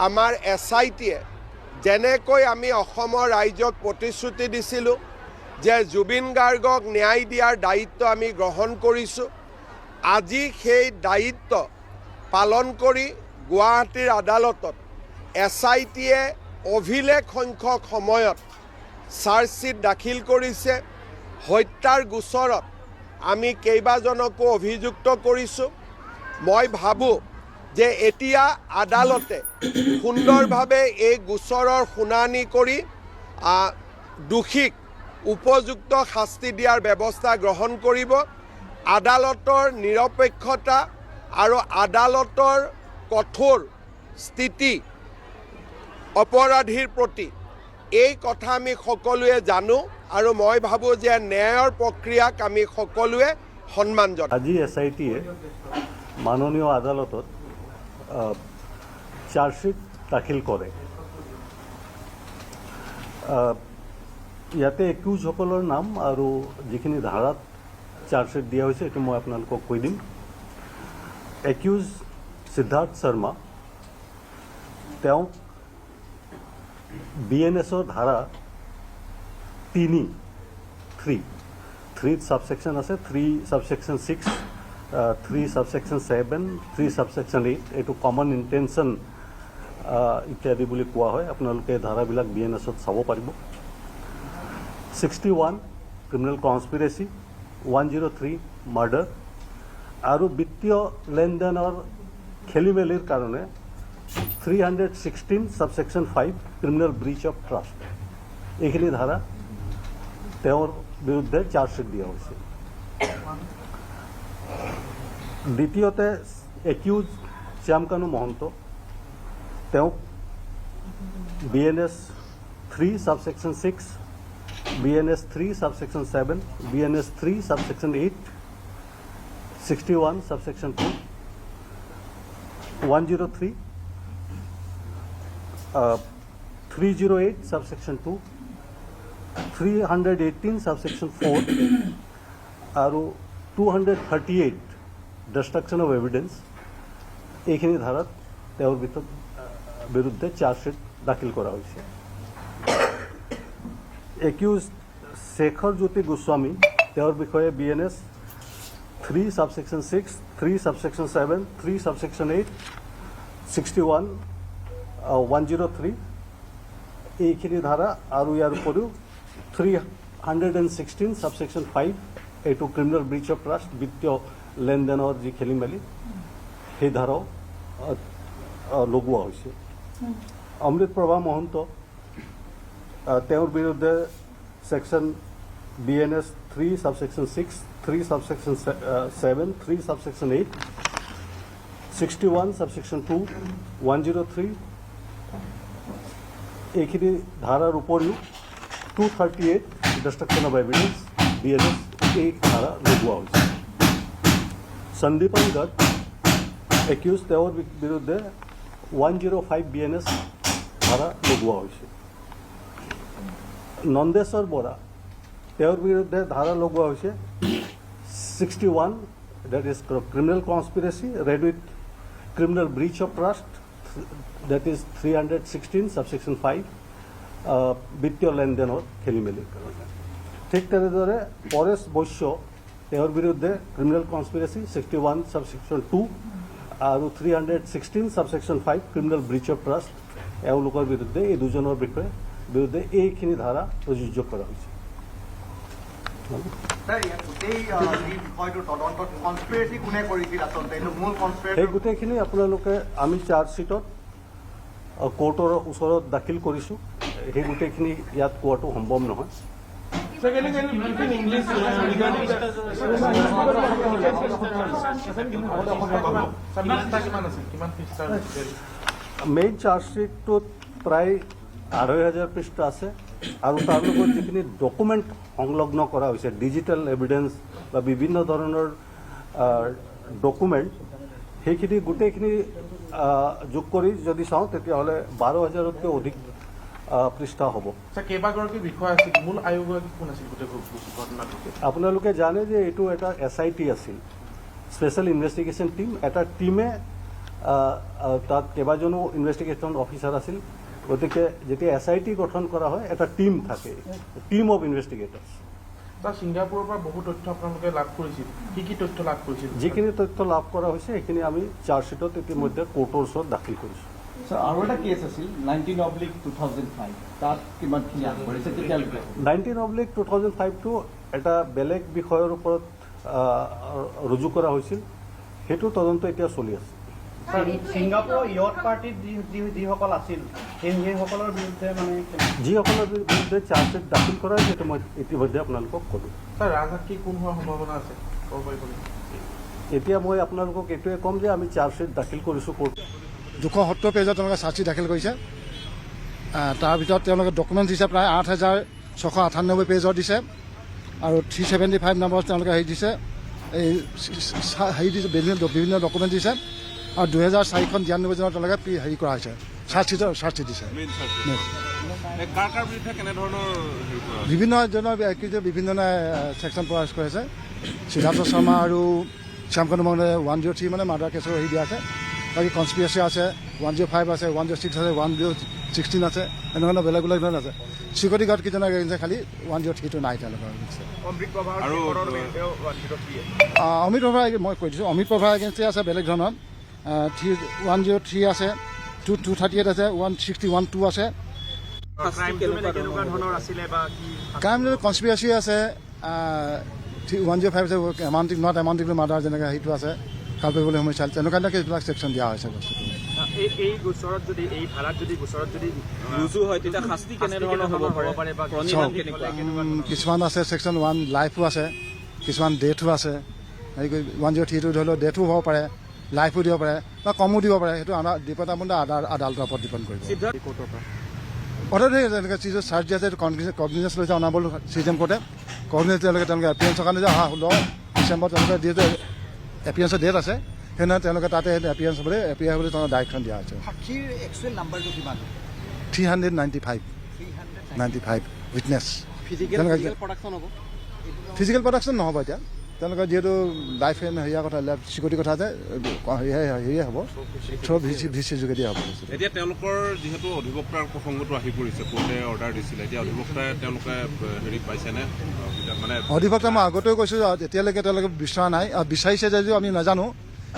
আমাৰ SITয়ে যেনেকৈ আমি অসমৰ ৰাইজক প্ৰতিশ্ৰুতি দিছিলোঁ যে জুবিন গাৰ্গক ন্যায় দিয়াৰ দায়িত্ব আমি গ্ৰহণ কৰিছোঁ, আজি সেই দায়িত্ব পালন কৰি গুৱাহাটীৰ আদালতত SITয়ে অভিলেখ সংখ্যক সময়ত চাৰ্জশ্বীট দাখিল কৰিছে। হত্যাৰ গোচৰত আমি কেইবাজনকো অভিযুক্ত কৰিছোঁ। মই ভাবোঁ যে এতিয়া আদালতে সুন্দৰভাৱে এই গোচৰৰ শুনানি কৰি দোষীক উপযুক্ত শাস্তি দিয়াৰ ব্যৱস্থা গ্ৰহণ কৰিব। আদালতৰ নিৰপেক্ষতা আৰু আদালতৰ কঠোৰ স্থিতি অপৰাধীৰ প্ৰতি এই কথা আমি সকলোৱে জানো আৰু মই ভাবোঁ যে ন্যায়ৰ প্ৰক্ৰিয়াক আমি সকলোৱে সন্মান জনাওঁ। আজি SITয়ে মাননীয় আদালতত চাৰ্জশ্বীট দাখিল কৰে। ইয়াতে একিউজসকলৰ নাম আৰু যিখিনি ধাৰাত চাৰ্জশ্বীট দিয়া হৈছে এইটো মই আপোনালোকক কৈ দিম। একিউজ সিদ্ধাৰ্থ শৰ্মা, তেওঁক BNSৰ ধাৰা 3 সাবসেকশন আছে, 3 সাবসেকশন 6, 3 সাবসেকশন 7, 3 সাবসেকশন 8, এইটো কমন ইন্টেনশন ইত্যাদি বুলি কোৱা হয়। আপোনালোকে ধাৰাবিলাক BNSত চাব পাৰিব। 61 ক্ৰিমিনেল কনস্পিৰেচি, 103 মাৰ্ডাৰ আৰু বিত্তীয় লেনদেনৰ খেলিমেলিৰ কাৰণে 316 subsection 5 criminal breach of trust, এইখিনি ধাৰা তেওঁৰ বিৰুদ্ধে চাৰ্জশ্বীট দিয়া হৈছে। দ্বিতীয়তে একিউজ শ্যামকানু মহন্ত, তেওঁক BNS 3 subsection 6, BNS 3 subsection 7, BNS 3 subsection 8, 61 subsection 2, 103, 308 subsection 2, 318 subsection 4 আৰু 238 ডিষ্ট্ৰাকশ্যন অফ এভিডেন্স, এইখিনি ধাৰাত তেওঁৰ বিৰুদ্ধে চাৰ্জশ্বীট দাখিল কৰা হৈছে। একিউজ শেখৰ জ্যোতি গোস্বামী, তেওঁৰ বিষয়ে BNS 3 সাবসেকশন 6, 3 সাবসেকশন 7, 3 সাবসেকশন 8, 61, 103 এইখিনি ধাৰা আৰু ইয়াৰ উপৰিও 316 সাবসেকশন 5, এইটো ক্ৰিমিনেল ব্ৰিচ অফ ট্ৰাষ্ট, বিত্তীয় লেনদেনৰ যি খেলি মেলি, সেই ধাৰাও লগোৱা হৈছে। অমৃত প্ৰভা মহন্ত, তেওঁৰ বিৰুদ্ধে section BNS 3 subsection 6, 3 subsection 7, 3 subsection 8, 61 subsection 2, 103 এইখিনি ধাৰাৰ উপৰিও 238 ডিষ্ট্ৰাকশ্যন অফ এভিডেন্স BNS এই ধাৰা লগোৱা হৈছে। সন্দীপন গড় একিউজ, তেওঁৰ বিৰুদ্ধে 105 BNS ধাৰা লগোৱা হৈছে। নন্দেশ্বৰ বৰা, তেওঁৰ বিৰুদ্ধে ধাৰা লগোৱা হৈছে 61, that is criminal conspiracy read with criminal breach of trust, that is 316 subsection 5 বিত্তীয় লেনদেনৰ খেলি মেলিৰ কাৰণে। ঠিক তেনেদৰে পৰেশ বৈশ্য, তেওঁৰ বিৰুদ্ধে ক্ৰিমিনেল কনস্পিৰেচি 61 সাবসেকশন 2 আৰু 316 subsection 5 criminal breach of trust, এওঁলোকৰ বিৰুদ্ধে এই দুজনৰ বিৰুদ্ধে এইখিনি ধাৰা প্ৰযোজ্য কৰা হৈছে। সেই গোটেইখিনি আপোনালোকে আমি চাৰ্জশ্বীটত কোৰ্টৰ ওচৰত দাখিল কৰিছোঁ, সেই গোটেইখিনি ইয়াত কোৱাটো সম্ভৱ নহয়। মেইন চাৰ্জশ্বীটটোত প্ৰায় 2,500 পৃষ্ঠা আছে আৰু তাৰ লগত যিখিনি ডকুমেণ্ট সংলগ্ন কৰা হৈছে, ডিজিটেল এভিডেন্স বা বিভিন্ন ধৰণৰ ডকুমেণ্ট, সেইখিনি গোটেইখিনি যোগ কৰি যদি চাওঁ তেতিয়াহ'লে 12,000তকৈ অধিক পৃষ্ঠা হ'ব। কেইবাগৰাকী বিষয় আছিল, মূল আয়োগৰাকী কোন আছিল গোটেই ঘটনাটো? আপোনালোকে জানে যে এইটো এটা SIT আছিল, স্পেচিয়েল ইনভেষ্টিগেশ্যন টিম। এটা টিমে তাত কেইবাজনো ইনভেষ্টিগেশ্যন অফিচাৰ আছিল গতিকে যেতিয়া SIT গঠন কৰা হয় এটা টীম থাকে টীম অফ ইনভেষ্টিগেটৰ্ছ তাৰ ছিংগাপুৰৰ পৰা বহু তথ্য আপোনালোকে লাভ কৰিছিল কি তথ্য লাভ কৰিছিল যিখিনি তথ্য লাভ কৰা হৈছে সেইখিনি আমি চাৰ্জশ্বিটত ইতিমধ্যে কোৰ্টৰ ওচৰত দাখিল কৰিছোঁ স্যাৰ আৰু এটা কেছ আছিল 19/2005 তাত কিমানখিনি আগবাঢ়িছে তেতিয়ালৈকে 19/2005টো এটা বেলেগ বিষয়ৰ ওপৰত ৰুজু কৰা হৈছিল সেইটো তদন্ত এতিয়া চলি আছে ছিংগাপুৰৰ ইয়ট পাৰ্টিত যিসকল আছিল সেইসকলৰ বিৰুদ্ধে মানে যিসকলৰ বিৰুদ্ধে চাৰ্জশ্বিট দাখিল কৰা হৈছে সেইটো মই ইতিমধ্যে আপোনালোকক ক'লোঁ ছাৰ ৰাজসাক্ষী কোন হোৱাৰ সম্ভাৱনা আছে ক'ব পাৰিব এতিয়া মই আপোনালোকক এইটোৱে ক'ম যে আমি চাৰ্জশ্বিট দাখিল কৰিছোঁ কোৰ্ট 270 পেজত তেওঁলোকে চাৰ্জশ্বিট দাখিল কৰিছে তাৰ ভিতৰত তেওঁলোকে ডকুমেণ্ট দিছে প্ৰায় 8,698 পেজৰ দিছে আৰু 375 নম্বৰত তেওঁলোকে হেৰি দিছে এই হেৰি দিছে বিভিন্ন ডকুমেণ্ট দিছে আৰু 2004খন 93 চনত তেওঁলোকে হেৰি কৰা হৈছে চাৰ্জশ্বিট দিছে বিভিন্নজনৰ বিভিন্ন ছেকশ্যন প্ৰয়াস কৰিছে সিদ্ধাৰ্থ শৰ্মা আৰু শ্যামকান্ত মহনে 103 মানে মাৰ্ডাৰ কেছৰ হেৰি দিয়া আছে বাকী কনস্পিৰেচি আছে 105 আছে 106 আছে 116 আছে এনেধৰণৰ বেলেগ বেলেগ ধৰণৰ আছে চিকিউৰিটি গাৰ্ড কেইজনৰ এগেইনষ্টে খালি 103টো নাই তেওঁলোকৰ অমিত প্ৰভাৰ মই কৈ দিছোঁ অমিত প্ৰভাৰ এগেইনষ্টে আছে বেলেগ ধৰণৰ 103 আছে 238 আছে 161 আছে ক্ৰাইম কনস্পিৰেচি আছে 105 আছে এমাউণ্টিং নট এমাউণ্টিং মাৰ্ডাৰ যেনেকৈ সেইটো আছে কালপেবল সমস্যা তেনেকুৱা এইবিলাক ছেকশ্যন দিয়া হৈছে বস্তুটো এই গোচৰত যদি এই ধাৰাত যদি গোচৰত যদি ৰুজু হয় তেতিয়া শাস্তি কেনেধৰণৰ হ'ব পাৰে বা কিছুমান আছে ছেকশ্যন 1 লাইফো আছে কিছুমান ডেথো আছে 103টো ধৰি লওক ডেথো হ'ব পাৰে লাইফো দিব পাৰে বা কমো দিব পাৰে সেইটো ডিপেণ্ড আপন আদালতৰ ওপৰত ডিপেণ্ড কৰিব অৰ্ডাৰ তেনেকৈ চিজৰ চাৰ্জ দিয়া আছে কগনিজেঞ্চ লৈছে অনাবল চিজেম কোৰ্টে কগনিজেঞ্চ তেওঁলোকে এপিয়েঞ্চৰ কাৰণে যে অহা 16 ডিচেম্বৰ তেওঁলোকে যিহেতু এপিয়েঞ্চৰ ডেট আছে সেইদিনা তেওঁলোকে তাতে এপিয়েঞ্চ বুলি এপিয়াৰ বুলি তেওঁলোকে ডাইৰেকশ্যন দিয়া হৈছে 395 উইটনেছ ফিজিকেল প্ৰডাকশ্যন নহ'ব এতিয়া তেওঁলোকে যিহেতু লাইফ হেৰিয়াৰ কথা চিকিউৰিটিৰ কথা আছে হেৰিয়ে হ'ব থ্ৰ' ভিচি যোগেদি হ'ব এতিয়া তেওঁলোকৰ যিহেতু অধিবক্তাৰ প্ৰসংগটো আহি পৰিছে কোৰ্টে অৰ্ডাৰ দিছিলে এতিয়া অধিবক্তাই তেওঁলোকে হেৰি পাইছেনে মানে অধিবক্তা মই আগতেও কৈছোঁ এতিয়ালৈকে তেওঁলোকে বিচৰা নাই বিচাৰিছে যদিও আমি নাজানো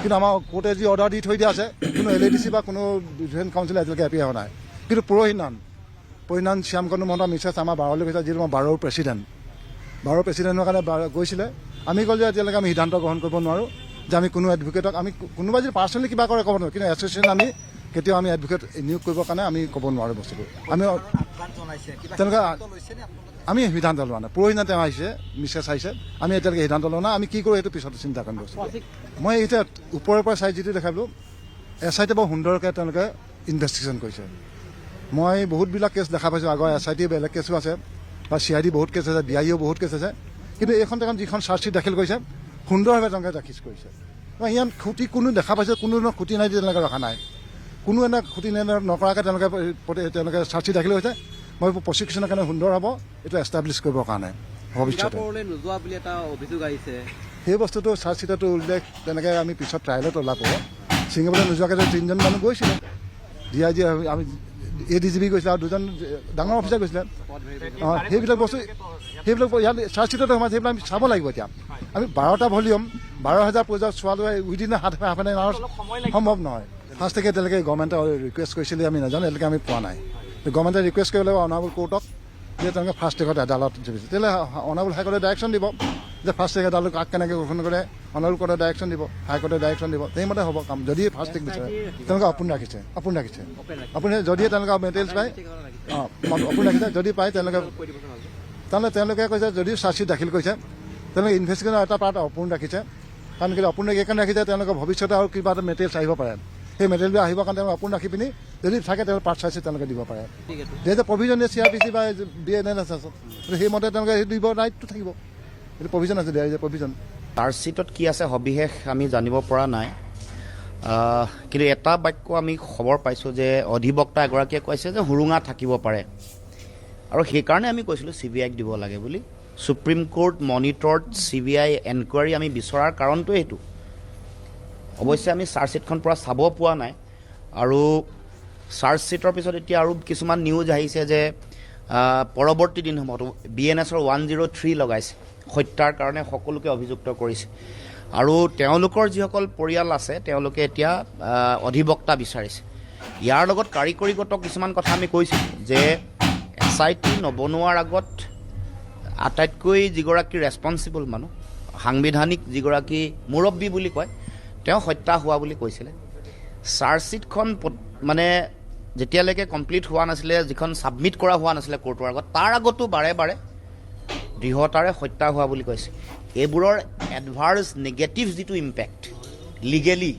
কিন্তু আমাৰ কোৰ্টে যি অৰ্ডাৰ দি থৈ দিয়া আছে কোনো LADC বা কোনো ডিফেন্স কাউন্সিলে এতিয়ালৈকে এপিয়াৰ হোৱা নাই কিন্তু পৰহিদিনাখন শ্যামকান্ত মহন্ত মিছেছ আমাৰ বাৰলৈ গৈছে যিটো মই বাৰৰ প্ৰেচিডেণ্টৰ কাৰণে গৈছিলে আমি ক'লোঁ যে এতিয়ালৈকে আমি সিদ্ধান্ত গ্ৰহণ কৰিব নোৱাৰোঁ যে আমি কোনো এডভোকেটক আমি কোনোবাই যদি পাৰ্চনেলি কিবা কৰে ক'ব নোৱাৰোঁ কিন্তু এছ'চিয়েশ্যন আমি কেতিয়াও আমি এডভোকেট নিয়োগ কৰিবৰ কাৰণে আমি ক'ব নোৱাৰোঁ বস্তুটো আমি তেনেকুৱা আমি সিদ্ধান্ত লোৱা নাই পৰহিদিনা তেওঁ আহিছে মিছেছ আহিছে আমি এতিয়ালৈকে সিদ্ধান্ত লোৱা নাই আমি কি কৰোঁ সেইটো পিছত চিন্তা কৰিম বস্তু মই এতিয়া ওপৰৰ পৰা চাই যিটো দেখালোঁ SIT বৰ সুন্দৰকৈ তেওঁলোকে ইনভেষ্টিগেশ্যন কৰিছে মই বহুতবিলাক কেছ দেখা পাইছোঁ আগৰ SIT বেলেগ কেছো আছে বা CID বহুত কেছ আছে BIO বহুত কেছ আছে কিন্তু এইখন যিখন চাৰ্জশ্বিট দাখিল কৰিছে সুন্দৰভাৱে তেওঁলোকে দাখিল কৰিছে ইয়াত খুটি কোনো দেখা পাইছে কোনো ধৰণৰ খুটি নাই তেওঁলোকে ৰখা নাই কোনো এনে খুটি নকৰাকৈ তেওঁলোকে চাৰ্জশ্বিট দাখিল কৰিছে মই প্ৰচিকিউশ্যনৰ কাৰণে সুন্দৰ হ'ব এইটো এষ্টাব্লিছ কৰিবৰ কাৰণে ভৱিষ্যতে নোযোৱা বুলি এটা অভিযোগ আহিছে সেই বস্তুটো চাৰ্জশ্বিটতো উল্লেখ তেনেকৈ আমি পিছত ট্ৰায়েলত ওলাব ছিংগাপুৰলৈ নোযোৱাকৈ 3জন মানুহ গৈছিলে DIG আমি ADGP গৈছিলে আৰু 2জন ডাঙৰ অফিচাৰ গৈছিলে সেইবিলাক বস্তু সেইবিলাক ইয়াত চাৰ্জশ্বিটত সোমাইছে সেইবিলাক আমি চাব লাগিব এতিয়া আমি 12টা ভলিউম 12,000 পেজত চোৱালৈ উইদিন হাফ এন আৱাৰ সম্ভৱ নহয় ফাৰ্ষ্টকে এতিয়ালৈকে গভৰ্ণমেণ্টে ৰিকুৱেষ্ট কৰিছিলে আমি নাজানো এতিয়ালৈকে আমি পোৱা নাই গভৰ্ণমেণ্টে ৰিকুৱেষ্ট কৰিব লাগিব অনাবল কোৰ্টক যে তেওঁলোকে ফাৰ্ষ্ট টেকত আদালত জুৰিছে তেতিয়াহ'লে অনাবল হাইকোৰ্টে ডাইৰেকশ্যন দিব যে ফাৰ্ষ্ট টেক আদালত কাক কেনেকৈ গঠন কৰে অনাবল কোৰ্টে ডাইৰেকশ্যন দিব হাইকোৰ্টে ডাইৰেকশ্যন দিব সেইমতে হ'ব কাম যদি ফাৰ্ষ্ট টেক বিচাৰে তেওঁলোকে আপুনি ৰাখিছে আপুনি যদি তেওঁলোকে মেটেৰিয়েলছ পায় আপুনি ৰাখিছে যদি পায় তেওঁলোকে কৈছে যদি চাৰ্জশ্বিট দাখিল কৰিছে তেওঁলোকে ইনভেষ্টিগেশ্যনৰ এটা পাৰ্ট অপূৰ্ণ ৰাখিছে কাৰণ কি অপূৰ্ণ এইকাৰণে ৰাখিছে তেওঁলোকে ভৱিষ্যতে আৰু কিবা এটা মেটেৰিয়েলছ আহিব পাৰে সেই মেটেৰিয়েলবোৰ আহিবৰ কাৰণে তেওঁলোকে অপূৰ্ণ ৰাখি পিনি যদি থাকে তেওঁলোকে পাৰ্ট চাইছে তেওঁলোকে দিব পাৰে যিহেতু প্ৰভিজন CRPC বা BNN আছে সেইমতে তেওঁলোকে দিব ৰাইটটো থাকিব এইটো প্ৰভিজন আছে প্ৰভিজন চাৰ্জশ্বিটত কি আছে সবিশেষ আমি জানিব পৰা নাই কিন্তু এটা বাক্য আমি খবৰ পাইছোঁ যে অধিবক্তা এগৰাকীয়ে কৈছে যে সুৰুঙা থাকিব পাৰে আৰু সেইকাৰণে আমি কৈছিলোঁ CBIক দিব লাগে বুলি সুপ্ৰিম কোৰ্ট মনিটৰ্ড CBI এনকুৱাৰী আমি বিচৰাৰ কাৰণটো এইটো অৱশ্যে আমি চাৰ্জশ্বিটখন পূৰা চাব পোৱা নাই আৰু চাৰ্জশ্বিটৰ পিছত এতিয়া আৰু কিছুমান নিউজ আহিছে যে পৰৱৰ্তী দিনসমূহত BNSৰ 103 লগাইছে, হত্যাৰ কাৰণে সকলোকে অভিযুক্ত কৰিছে আৰু তেওঁলোকৰ যিসকল পৰিয়াল আছে তেওঁলোকে এতিয়া অধিবক্তা বিচাৰিছে। ইয়াৰ লগত কাৰিকৰীগত কিছুমান কথা আমি কৈছিলোঁ যে SIT নবনোৱাৰ আগত আটাইতকৈ যিগৰাকী ৰেছপনচিবল মানুহ, সাংবিধানিক যিগৰাকী মুৰব্বী বুলি কয়, তেওঁ হত্যা হোৱা বুলি কৈছিলে। চাৰ্জশ্বিটখন মানে যেতিয়ালৈকে কমপ্লিট হোৱা নাছিলে, যিখন ছাবমিট কৰা হোৱা নাছিলে কোৰ্টৰ আগত, তাৰ আগতো বাৰে বাৰে দৃঢ়তাৰে হত্যা হোৱা বুলি কৈছে। এইবোৰৰ এডভাৰ্ছ নেগেটিভ যিটো ইম্পেক্ট লিগেলি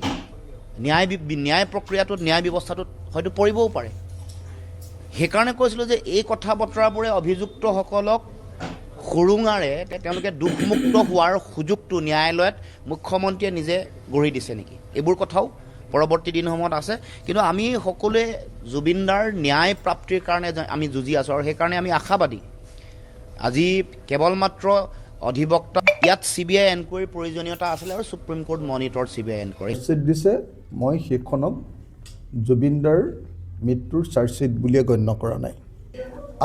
ন্যায় প্ৰক্ৰিয়াটোত, ন্যায় ব্যৱস্থাটোত হয়তো পৰিবও পাৰে। সেইকাৰণে কৈছিলোঁ যে এই কথা বতৰাবোৰে অভিযুক্তসকলক সুৰুঙাৰে তেওঁলোকে দুখমুক্ত হোৱাৰ সুযোগটো ন্যায়ালয়ত মুখ্যমন্ত্ৰীয়ে নিজে গঢ়ি দিছে নেকি, এইবোৰ কথাও পৰৱৰ্তী দিনসমূহত আছে। কিন্তু আমি সকলোৱে জুবিনদাৰ ন্যায় প্ৰাপ্তিৰ কাৰণে আমি যুঁজি আছোঁ আৰু সেইকাৰণে আমি আশাবাদী। আজি কেৱল মাত্ৰ অধিবক্তা ইয়াত CBI এনকুৱাৰীৰ প্ৰয়োজনীয়তা আছিলে আৰু supreme court monitor CBI enquiry charge sheet দিছে। মই সেইখনক জুবিনদাৰ মৃত্যুৰ চাৰ্জশ্বিট বুলিয়ে গণ্য কৰা নাই।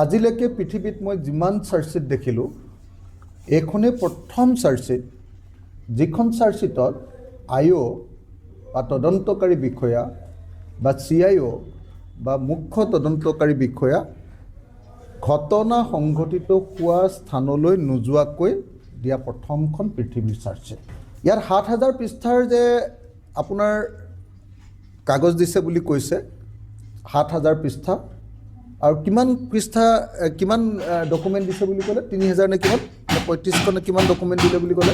আজিলৈকে পৃথিৱীত মই যিমান চাৰ্জশ্বিট দেখিলোঁ, এইখনেই প্ৰথম চাৰ্জশ্বিট যিখন চাৰ্জশ্বিটত IO বা তদন্তকাৰী বিষয়া বা CIO বা মুখ্য তদন্তকাৰী বিষয়া ঘটনা সংঘটিত হোৱা স্থানলৈ নোযোৱাকৈ দিয়া প্ৰথমখন পৃথিৱীৰ চাৰ্জশ্বিট। ইয়াত ৭,০০০ পৃষ্ঠাৰ যে আপোনাৰ কাগজ দিছে বুলি কৈছে, ৭,০০০ পৃষ্ঠা আৰু কিমান পৃষ্ঠা কিমান ডকুমেণ্ট দিছে বুলি ক'লে, ৩,০০০ নে কিমান, ৩৫০০ নে কিমান ডকুমেণ্ট দিলে বুলি ক'লে,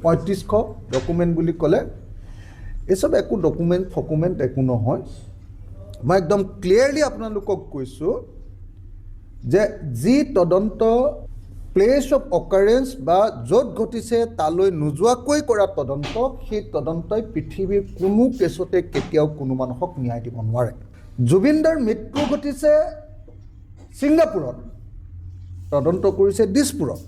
৩৫০০ ডকুমেণ্ট বুলি ক'লে। এইচব একো ডকুমেণ্ট একো নহয়। মই একদম ক্লিয়াৰলি আপোনালোকক কৈছোঁ যে যি তদন্ত প্লেচ অফ অকাৰেঞ্চ বা য'ত ঘটিছে তালৈ নোযোৱাকৈ কৰা তদন্ত, সেই তদন্তই পৃথিৱীৰ কোনো কেছতে কেতিয়াও কোনো মানুহক ন্যায় দিব নোৱাৰে। জুবিনদাৰ মৃত্যু ঘটিছে ছিংগাপুৰত, তদন্ত কৰিছে দিছপুৰত।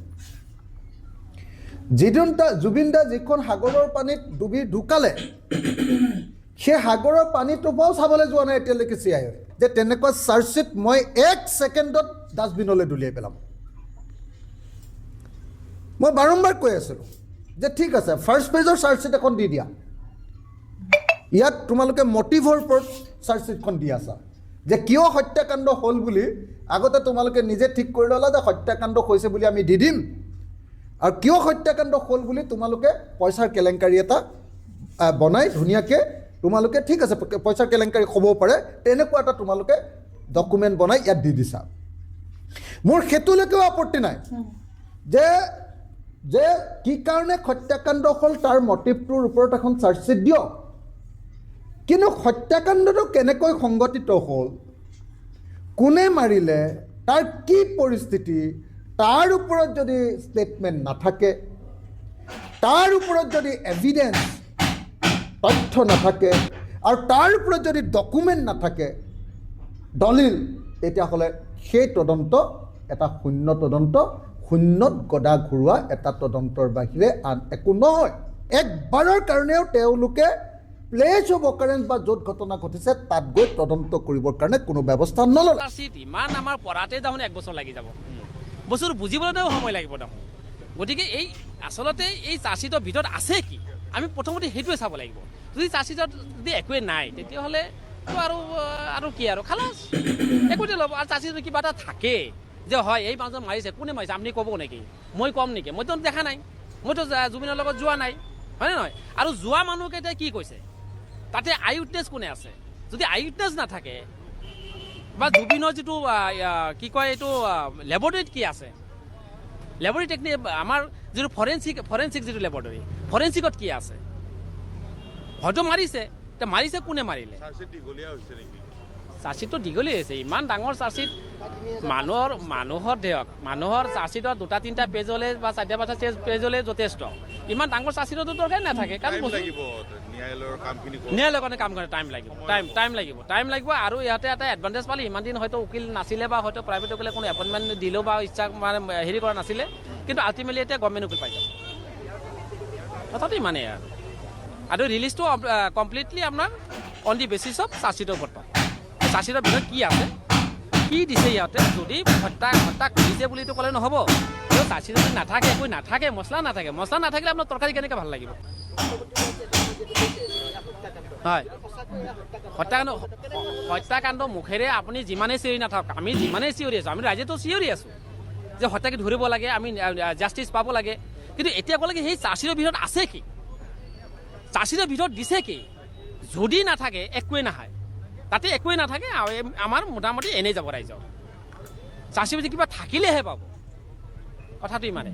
জুবিনদা যিখন সাগৰৰ পানীত ডুবি ঢুকালে, সেই সাগৰৰ পানীটোপাও চাবলৈ যোৱা নাই এতিয়ালৈকে CIA যে তেনেকুৱা চাৰ্জশ্বিট মই 1 ছেকেণ্ডত ডাষ্টবিনলৈ দলিয়াই পেলাম। মই বাৰম্বাৰ কৈ আছিলোঁ যে ঠিক আছে, ফাৰ্ষ্ট পেজৰ চাৰ্জশ্বিট এখন দি দিয়া। ইয়াত তোমালোকে মটিভৰ ওপৰত চাৰ্জশ্বিটখন দি আছা যে কিয় হত্যাকাণ্ড হ'ল বুলি আগতে তোমালোকে নিজে ঠিক কৰি ল'লা যে হত্যাকাণ্ড হৈছে বুলি আমি দি দিম, আৰু কিয় হত্যাকাণ্ড হ'ল বুলি তোমালোকে পইচাৰ কেলেংকাৰী এটা বনাই ধুনীয়াকৈ তোমালোকে ঠিক আছে পইচাৰ কেলেংকাৰী হ'ব পাৰে তেনেকুৱা এটা তোমালোকে ডকুমেণ্ট বনাই ইয়াত দি দিছা। মোৰ সেইটোলৈকেও আপত্তি নাই যে যে কি কাৰণে হত্যাকাণ্ড হ'ল তাৰ মটিভটোৰ ওপৰত এখন চাৰ্জশ্বিট দিয়ক, কিন্তু হত্যাকাণ্ডটো কেনেকৈ সংঘটিত হ'ল, কোনে মাৰিলে, তাৰ কি পৰিস্থিতি, তাৰ ওপৰত যদি ষ্টেটমেণ্ট নাথাকে, তাৰ ওপৰত যদি এভিডেন্স তথ্য নাথাকে আৰু তাৰ ওপৰত যদি ডকুমেণ্ট নাথাকে, দলিল, তেতিয়াহ'লে সেই তদন্ত এটা শূন্য তদন্ত, শূন্যত গদা ঘূৰোৱা এটা তদন্তৰ বাহিৰে আন একো নহয়। একবাৰৰ কাৰণেও তেওঁলোকে প্লেচ অফ অকাৰেঞ্চ বা য'ত ঘটনা ঘটিছে তাত গৈ তদন্ত কৰিবৰ কাৰণে কোনো ব্যৱস্থা নল'লে। ইমান আমাৰ পঢ়াতে তাৰমানে 1 বছৰ লাগি যাব, বস্তুটো বুজিবলৈও সময় লাগিব তাৰমানে। গতিকে এই আচলতে এই চাৰ্জশ্বিটৰ ভিতৰত আছে কি, আমি প্ৰথমতে সেইটোৱে চাব লাগিব। যদি চাৰ্জশ্বিটত যদি একোৱে নাই তেতিয়াহ'লে আৰু কি আৰু খালাচ একোতে ল'ব। আৰু চাৰ্জশ্বিটত কিবা এটা থাকে যে হয় এই মানুহজন মাৰিছে, কোনে মাৰিছে আপুনি ক'ব নেকি, মই ক'ম নেকি, মইতো দেখা নাই, মইতো জুবিনৰ লগত যোৱা নাই, হয়নে নহয়। আৰু যোৱা মানুহকেইটাই কি কৈছে, তাতে আই উইটনেছ কোনে আছে, যদি আই উইটনেছ নাথাকে বা জুবিনৰ যিটো কি কয় এইটো লেবৰেটৰীত কি আছে, লেবৰেটৰী টেকনিক আমাৰ যিটো ফৰেনচিক যিটো লেবৰেটৰী, ফৰেনচিকত কি আছে, হয়তো মাৰিছে, মাৰিছে কোনে মাৰিলে। চাৰ্জশ্বিটটো দীঘলীয়া হৈছে, ইমান ডাঙৰ চাৰ্জশ্বিট, মানুহৰ দেহক মানুহৰ চাৰ্জশ্বিটত 2-3টা পেজ হ'লে বা 4-5টা পেজ হ'লে যথেষ্ট। ইমান ডাঙৰ চাৰ্জশ্বিটতো দৰকাৰ নাথাকে, কাৰণ ন্যায়ালয়ৰ কাৰণে কাম কৰে টাইম লাগিব। আৰু ইয়াতে এটা এডভান্টেজ পালে, ইমান দিন হয়তো উকিল নাছিলে বা হয়তো প্ৰাইভেট উকিলে কোনো এপইণ্টমেণ্ট দিলেও বা ইচ্ছা মানে হেৰি কৰা নাছিলে, কিন্তু আল্টিমেটলি এতিয়া গভৰ্ণমেণ্ট উকিল পাই যাব, কথাটো ইমানেই আৰু। আৰু ৰিলিজটো কমপ্লিটলি আপোনাৰ অন দি বেচিছ অফ চাৰ্জশ্বিটৰ ওপৰত পাব। চাৰ্জশ্বিটৰ ভিতৰত কি আছে, কি দিছে ইয়াতে, যদি হত্যা কৰিছে বুলিতো ক'লে নহ'ব। চাৰ্জশ্বিট যদি নাথাকে, একো নাথাকে, মছলা নাথাকিলে আপোনাৰ তৰকাৰী কেনেকৈ ভাল লাগিব? হয়, হত্যাকাণ্ড মুখেৰে আপুনি যিমানেই চিঞৰি নাথাকক, আমি যিমানেই চিঞৰি আছোঁ, আমি ৰাইজেতো চিঞৰি আছোঁ যে হত্যাকে ধৰিব লাগে, আমি জাষ্টিছ পাব লাগে। কিন্তু এতিয়া ক'লে সেই চাৰ্জশ্বিটৰ ভিতৰত আছে কি, চাৰ্জশ্বিটৰ ভিতৰত দিছে কি? যদি নাথাকে একোৱেই নাখায়, তাতে একোৱেই নাথাকে, আমাৰ মোটামুটি এনেই যাব ৰাইজৰ। চাৰ্জশ্বিটত কিবা থাকিলেহে পাব, কথাটো ইমানে।